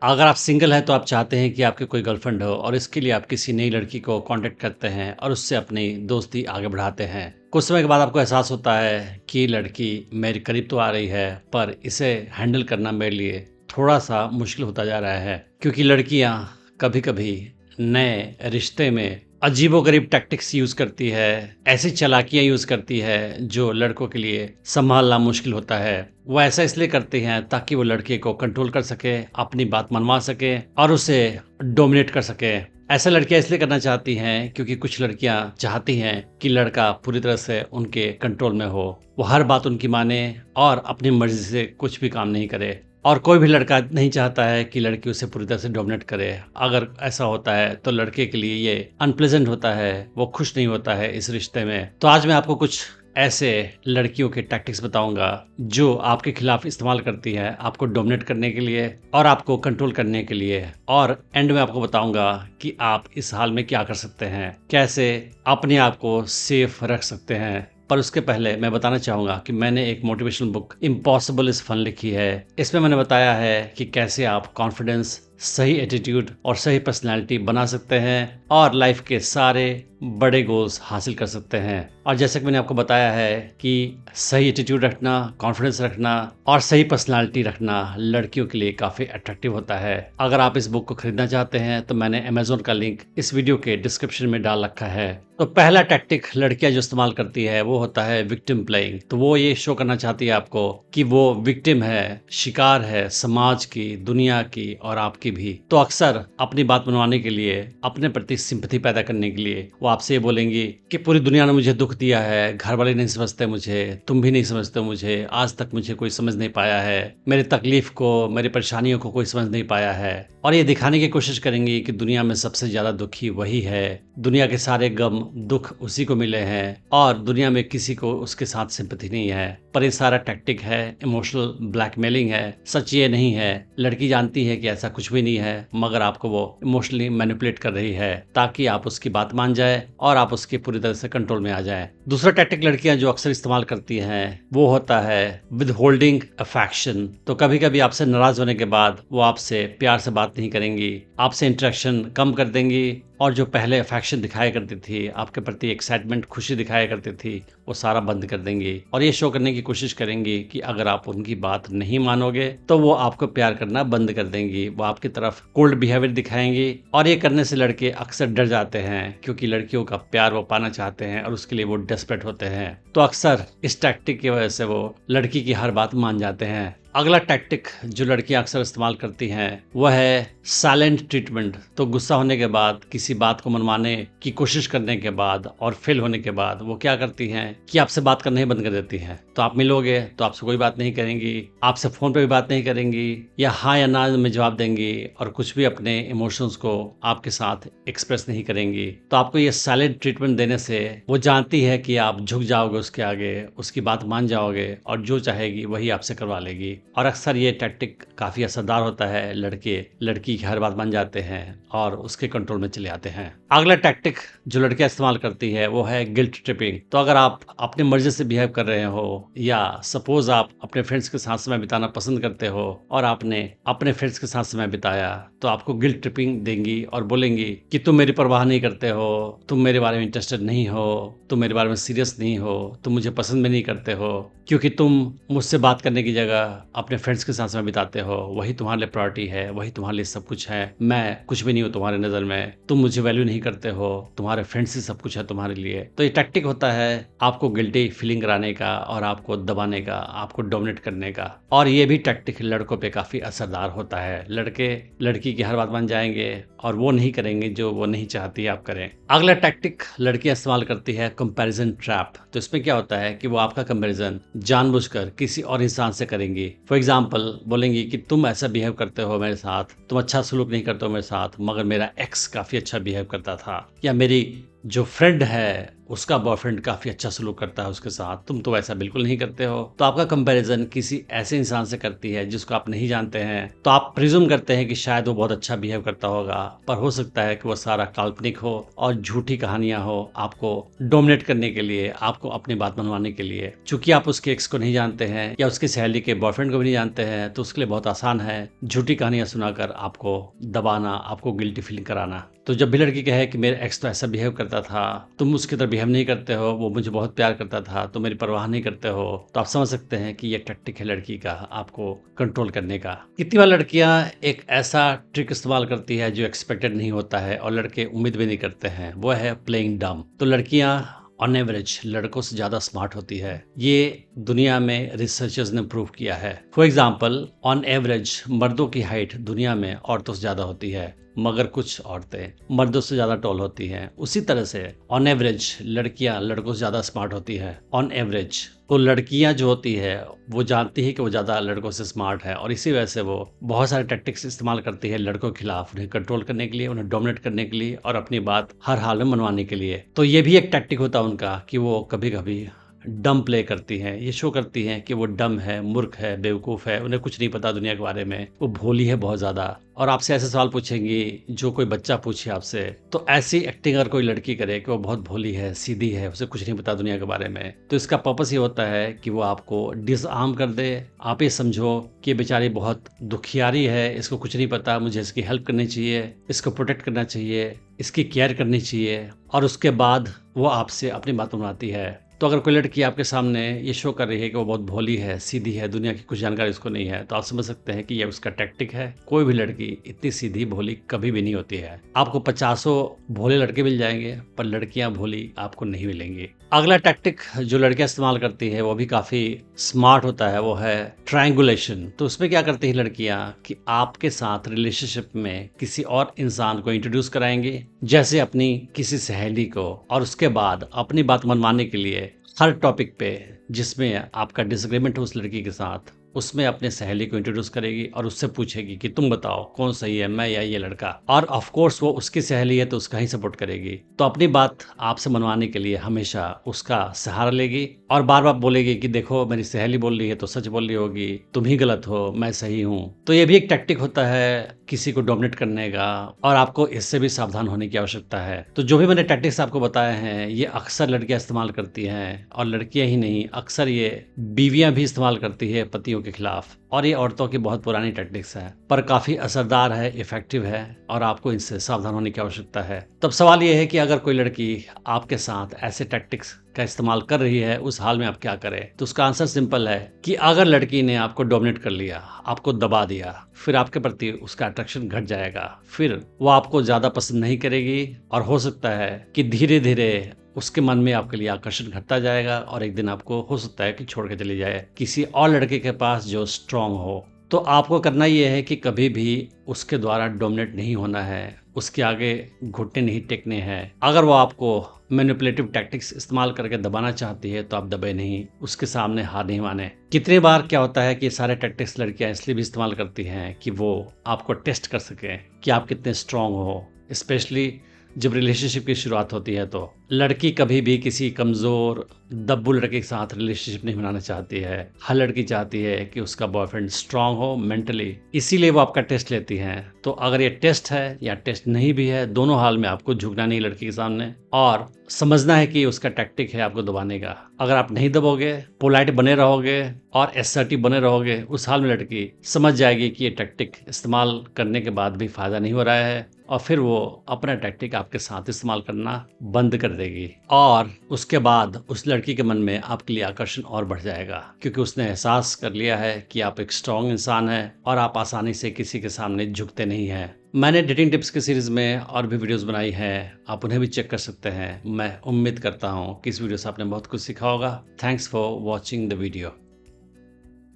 अगर आप सिंगल हैं तो आप चाहते हैं कि आपकी कोई गर्लफ्रेंड हो और इसके लिए आप किसी नई लड़की को कांटेक्ट करते हैं और उससे अपनी दोस्ती आगे बढ़ाते हैं। कुछ समय के बाद आपको एहसास होता है कि लड़की मेरे करीब तो आ रही है, पर इसे हैंडल करना मेरे लिए थोड़ा सा मुश्किल होता जा रहा है, क्योंकि लड़कियां कभी कभी नए रिश्ते में अजीबोगरीब टैक्टिक्स यूज करती है, ऐसी चालाकियां यूज करती है जो लड़कों के लिए संभालना मुश्किल होता है। वो ऐसा इसलिए करती हैं ताकि वो लड़के को कंट्रोल कर सके, अपनी बात मनवा सके और उसे डोमिनेट कर सके। ऐसा लड़कियां इसलिए करना चाहती हैं क्योंकि कुछ लड़कियां चाहती हैं कि लड़का पूरी तरह से उनके कंट्रोल में हो, वो हर बात उनकी माने और अपनी मर्जी से कुछ भी काम नहीं करे। और कोई भी लड़का नहीं चाहता है कि लड़की उसे पूरी तरह से डोमिनेट करे। अगर ऐसा होता है तो लड़के के लिए ये अनप्लेजेंट होता है, वो खुश नहीं होता है इस रिश्ते में। तो आज मैं आपको कुछ ऐसे लड़कियों के टैक्टिक्स बताऊंगा जो आपके खिलाफ इस्तेमाल करती है आपको डोमिनेट करने के लिए और आपको कंट्रोल करने के लिए। और एंड में आपको बताऊंगा कि आप इस हाल में क्या कर सकते हैं, कैसे अपने आप को सेफ रख सकते हैं। पर उसके पहले मैं बताना चाहूंगा कि मैंने एक motivational book impossible is fun लिखी है। इसमें मैंने बताया है कि कैसे आप कॉन्फिडेंस, सही एटीट्यूड और सही पर्सनैलिटी बना सकते हैं और लाइफ के सारे बड़े गोल्स हासिल कर सकते हैं। और जैसे कि मैंने आपको बताया है कि सही एटीट्यूड रखना, कॉन्फिडेंस रखना और सही पर्सनालिटी रखना लड़कियों के लिए काफ़ी अट्रैक्टिव होता है। अगर आप इस बुक को खरीदना चाहते हैं तो मैंने अमेज़न का लिंक इस वीडियो के डिस्क्रिप्शन में डाल रखा है। तो पहला टैक्टिक लड़कियां जो इस्तेमाल करती है वो होता है विक्टिम प्लेइंग। तो वो ये शो करना चाहती है आपको कि वो विक्टिम है, शिकार है समाज की, दुनिया की और आपकी भी। तो अक्सर अपनी बात मनवाने के लिए, अपने प्रति सिंपैथी पैदा करने के लिए वो आपसे ये बोलेंगी कि पूरी दुनिया ने मुझे दुख दिया है, घर वाले नहीं समझते मुझे, तुम भी नहीं समझते मुझे, आज तक मुझे कोई समझ नहीं पाया है, मेरी तकलीफ को, मेरी परेशानियों को कोई समझ नहीं पाया है। और ये दिखाने की कोशिश करेंगी कि दुनिया में सबसे ज्यादा दुखी वही है, दुनिया के सारे गम दुख उसी को मिले हैं और दुनिया में किसी को उसके साथ सिंपैथी नहीं है। पर ये सारा टैक्टिक है, इमोशनल ब्लैकमेलिंग है, सच ये नहीं है। लड़की जानती है कि ऐसा कुछ भी नहीं है, मगर आपको वो इमोशनली मैनिपुलेट कर रही है ताकि आप उसकी बात मान जाए और आप उसके पूरी तरह से कंट्रोल में आ जाए। दूसरा टैक्टिक लड़कियां जो अक्सर इस्तेमाल करती हैं वो होता है विद होल्डिंग अफेक्शन। तो कभी कभी आपसे नाराज होने के बाद वो आपसे प्यार से बात नहीं करेंगी, आपसे इंटरेक्शन कम कर देंगी और जो पहले अफेक्शन दिखाया करती थी, आपके प्रति एक्साइटमेंट, खुशी दिखाया करती थी, वो सारा बंद कर देंगी और ये शो करने की कोशिश करेंगी कि अगर आप उनकी बात नहीं मानोगे तो वो आपको प्यार करना बंद कर देंगी। वो आपकी तरफ कोल्ड बिहेवियर दिखाएंगी और ये करने से लड़के अक्सर डर जाते हैं क्योंकि लड़कियों का प्यार वो पाना चाहते हैं और उसके लिए वो डेस्परेट होते हैं। तो अक्सर इस टैक्टिक की वजह से वो लड़की की हर बात मान जाते हैं। अगला टैक्टिक जो लड़कियां अक्सर इस्तेमाल करती हैं वह है साइलेंट ट्रीटमेंट। तो गुस्सा होने के बाद, किसी बात को मनवाने की कोशिश करने के बाद और फेल होने के बाद वो क्या करती हैं कि आपसे बात करना ही बंद कर देती हैं। तो आप मिलोगे तो आपसे कोई बात नहीं करेंगी, आपसे फोन पे भी बात नहीं करेंगी या हाँ या ना में जवाब देंगी और कुछ भी अपने इमोशंस को आपके साथ एक्सप्रेस नहीं करेंगी। तो आपको ये साइलेंट ट्रीटमेंट देने से वो जानती है कि आप झुक जाओगे उसके आगे, उसकी बात मान जाओगे और जो चाहेगी वही आपसे करवा लेगी। और अक्सर ये टैक्टिक काफी असरदार होता है, लड़के लड़की की हर बात मान जाते हैं और उसके कंट्रोल में चले आते हैं। अगला टैक्टिक जो लड़कियां इस्तेमाल करती है वो है गिल्ट ट्रिपिंग। तो अगर आप अपनी मर्जी से बिहेव कर रहे हो या सपोज आप अपने फ्रेंड्स के साथ समय बिताना पसंद करते हो और आपने अपने फ्रेंड्स के साथ समय बिताया तो आपको गिल्ट ट्रिपिंग देंगी और बोलेंगी कि तुम मेरी परवाह नहीं करते हो, तुम मेरे बारे में इंटरेस्टेड नहीं हो, तुम मेरे बारे में सीरियस नहीं हो, तुम मुझे पसंद भी नहीं करते हो क्योंकि तुम मुझसे बात करने की जगह अपने फ्रेंड्स के साथ समय बिताते हो, वही तुम्हारे लिए प्रायोरिटी है, वही तुम्हारे लिए सब कुछ है, मैं कुछ भी नहीं हूँ तुम्हारे नज़र में, तुम मुझे वैल्यू नहीं करते हो, तुम्हारे फ्रेंड्स ही सब कुछ है तुम्हारे लिए। तो ये टैक्टिक होता है आपको गिल्टी फीलिंग कराने का और आपको दबाने का, आपको डोमिनेट करने का। और ये भी टैक्टिक लड़कों पे काफी असरदार होता है। लड़के लड़की की हर बात मान जाएंगे और वो नहीं करेंगे जो वो नहीं चाहती आप करें। अगला टैक्टिक लड़कियां इस्तेमाल करती है कंपैरिजन ट्रैप। तो इसमें क्या होता है कि वो आपका कंपैरिजन जानबूझकर किसी और इंसान से करेंगी। फॉर एग्जाम्पल बोलेंगी कि तुम ऐसा बिहेव करते हो मेरे साथ, तुम अच्छा सलूक नहीं करते हो मेरे साथ, मगर मेरा एक्स काफी अच्छा बिहेव करता था, या मेरी जो फ्रेंड है उसका बॉयफ्रेंड काफ़ी अच्छा सलूक करता है उसके साथ, तुम तो वैसा बिल्कुल नहीं करते हो। तो आपका कंपैरिजन किसी ऐसे इंसान से करती है जिसको आप नहीं जानते हैं, तो आप प्रिज्यूम करते हैं कि शायद वो बहुत अच्छा बिहेव करता होगा, पर हो सकता है कि वो सारा काल्पनिक हो और झूठी कहानियां हो आपको डोमिनेट करने के लिए, आपको अपनी बात मनवाने के लिए। चूंकि आप उसके एक्स को नहीं जानते हैं या उसकी सहेली के बॉयफ्रेंड को भी नहीं जानते हैं, तो उसके लिए बहुत आसान है झूठी कहानियां सुनाकर आपको दबाना, आपको गिल्टी फीलिंग कराना। तो जब भी लड़की कहे कि मेरे एक्स तो ऐसा बिहेव करता था, तुम उसकी तरह बिहेव नहीं करते हो, वो मुझे बहुत प्यार करता था, तो मेरी परवाह नहीं करते हो, तो आप समझ सकते हैं कि ये टैक्टिक है लड़की का आपको कंट्रोल करने का। कितनी बार लड़कियां एक ऐसा ट्रिक इस्तेमाल करती है जो एक्सपेक्टेड नहीं होता है और लड़के उम्मीद भी नहीं करते हैं, वो है प्लेइंग डम। तो लड़कियां ऑन एवरेज लड़कों से ज़्यादा स्मार्ट होती है, ये दुनिया में रिसर्चर्स ने प्रूव किया है। फॉर एग्जाम्पल, ऑन एवरेज मर्दों की हाइट दुनिया में औरतों से ज़्यादा होती है, मगर कुछ औरतें मर्दों से ज़्यादा टॉल होती हैं। उसी तरह से ऑन एवरेज लड़कियां लड़कों से ज़्यादा स्मार्ट होती है ऑन एवरेज। तो लड़कियां जो होती है वो जानती है कि वो ज़्यादा लड़कों से स्मार्ट है, और इसी वजह से वो बहुत सारे टैक्टिक्स इस्तेमाल करती है लड़कों के खिलाफ, उन्हें कंट्रोल करने के लिए, उन्हें डोमिनेट करने के लिए और अपनी बात हर हाल में मनवाने के लिए। तो ये भी एक टैक्टिक होता है उनका कि वो कभी कभी डम प्ले करती हैं, ये शो करती हैं कि वो डम है, मूर्ख है, बेवकूफ़ है, उन्हें कुछ नहीं पता दुनिया के बारे में, वो भोली है बहुत ज़्यादा। और आपसे ऐसे सवाल पूछेंगी जो कोई बच्चा पूछे आपसे, तो ऐसी एक्टिंग अगर कोई लड़की करे कि वो बहुत भोली है, सीधी है, उसे कुछ नहीं पता दुनिया के बारे में, तो इसका पर्पस ये होता है कि वो आपको डिसआर्म कर दे। आप ये समझो कि बेचारी बहुत दुखियारी है, इसको कुछ नहीं पता, मुझे इसकी हेल्प करनी चाहिए, इसको प्रोटेक्ट करना चाहिए, इसकी केयर करनी चाहिए, और उसके बाद वो आपसे अपनी बात मनवाती है। तो अगर कोई लड़की आपके सामने ये शो कर रही है कि वो बहुत भोली है, सीधी है, दुनिया की कुछ जानकारी उसको नहीं है, तो आप समझ सकते हैं कि ये उसका टैक्टिक है। कोई भी लड़की इतनी सीधी भोली कभी भी नहीं होती है। आपको 50 भोले लड़के मिल जाएंगे, पर लड़कियां भोली आपको नहीं मिलेंगी। अगला टैक्टिक जो लड़कियां इस्तेमाल करती है वो भी काफ़ी स्मार्ट होता है, वो है ट्रायंगुलेशन। तो उसमें क्या करती है लड़कियां कि आपके साथ रिलेशनशिप में किसी और इंसान को इंट्रोड्यूस कराएंगे, जैसे अपनी किसी सहेली को, और उसके बाद अपनी बात मनवाने के लिए हर टॉपिक पे जिसमें आपका डिसएग्रीमेंट हो उस लड़की के साथ, उसमें अपने सहेली को इंट्रोड्यूस करेगी और उससे पूछेगी कि तुम बताओ कौन सही है, मैं या ये लड़का। और ऑफ कोर्स वो उसकी सहेली है तो उसका ही सपोर्ट करेगी। तो अपनी बात आपसे मनवाने के लिए हमेशा उसका सहारा लेगी और बार बार बोलेगी कि देखो मेरी सहेली बोल रही है तो सच बोल रही होगी, तुम ही गलत हो, मैं सही हूँ। तो ये भी एक टैक्टिक होता है किसी को डोमिनेट करने का, और आपको इससे भी सावधान होने की आवश्यकता है। तो जो भी मैंने टैक्टिक्स आपको बताए हैं ये अक्सर लड़कियां इस्तेमाल करती हैं, और लड़कियां ही नहीं, अक्सर ये बीवियां भी इस्तेमाल करती है पतियों के खिलाफ। और ये औरतों की बहुत पुरानी टैक्टिक्स है, पर काफी असरदार है, इफेक्टिव है, और आपको इनसे सावधान होने की आवश्यकता है। तब सवाल ये है कि अगर कोई लड़की आपके साथ ऐसे टैक्टिक्स का इस्तेमाल कर रही है, उस हाल में आप क्या करें? तो उसका आंसर सिंपल है कि अगर लड़की ने आपको डोमिनेट कर लिया, आपको दबा दिया, फिर आपके प्रति उसका अट्रैक्शन घट जाएगा, फिर वो आपको ज्यादा पसंद नहीं करेगी, और हो सकता है कि धीरे धीरे उसके मन में आपके लिए आकर्षण घटता जाएगा, और एक दिन आपको हो सकता है कि छोड़ के चली जाए किसी और लड़के के पास जो स्ट्रांग हो। तो आपको करना यह है कि कभी भी उसके द्वारा डोमिनेट नहीं होना है, उसके आगे घुटने नहीं टेकने हैं। अगर वो आपको मैनिपुलेटिव टैक्टिक्स इस्तेमाल करके दबाना चाहती है तो आप दबे नहीं, उसके सामने हार नहीं माने। कितनी बार क्या होता है कि ये सारे टैक्टिक्स लड़कियां इसलिए भी इस्तेमाल करती हैं कि वो आपको टेस्ट कर सकें कि आप कितने स्ट्रांग हो, स्पेशली जब रिलेशनशिप की शुरुआत होती है। तो लड़की कभी भी किसी कमज़ोर दब्बू लड़के के साथ रिलेशनशिप नहीं बनाना चाहती है। हर लड़की चाहती है कि उसका बॉयफ्रेंड स्ट्रांग हो मेंटली, इसीलिए वो आपका टेस्ट लेती हैं। तो अगर ये टेस्ट है या टेस्ट नहीं भी है, दोनों हाल में आपको झुकना नहीं लड़की के सामने, और समझना है कि उसका टैक्टिक है आपको दबाने का। अगर आप नहीं दबोगे, पोलाइट बने रहोगे और असर्टिव बने रहोगे, उस हाल में लड़की समझ जाएगी कि ये टैक्टिक इस्तेमाल करने के बाद भी फायदा नहीं हो रहा है, और फिर वो अपना टैक्टिक आपके साथ इस्तेमाल करना बंद कर देगी। और उसके बाद उस लड़की के मन में आपके लिए आकर्षण और बढ़ जाएगा, क्योंकि उसने एहसास कर लिया है कि आप एक स्ट्रांग इंसान हैं और आप आसानी से किसी के सामने झुकते नहीं हैं। मैंने डेटिंग टिप्स की सीरीज में और भी वीडियोस बनाई हैं, आप उन्हें भी चेक कर सकते हैं। मैं उम्मीद करता हूँ कि इस वीडियो से आपने बहुत कुछ सीखा होगा। Thanks for watching the video.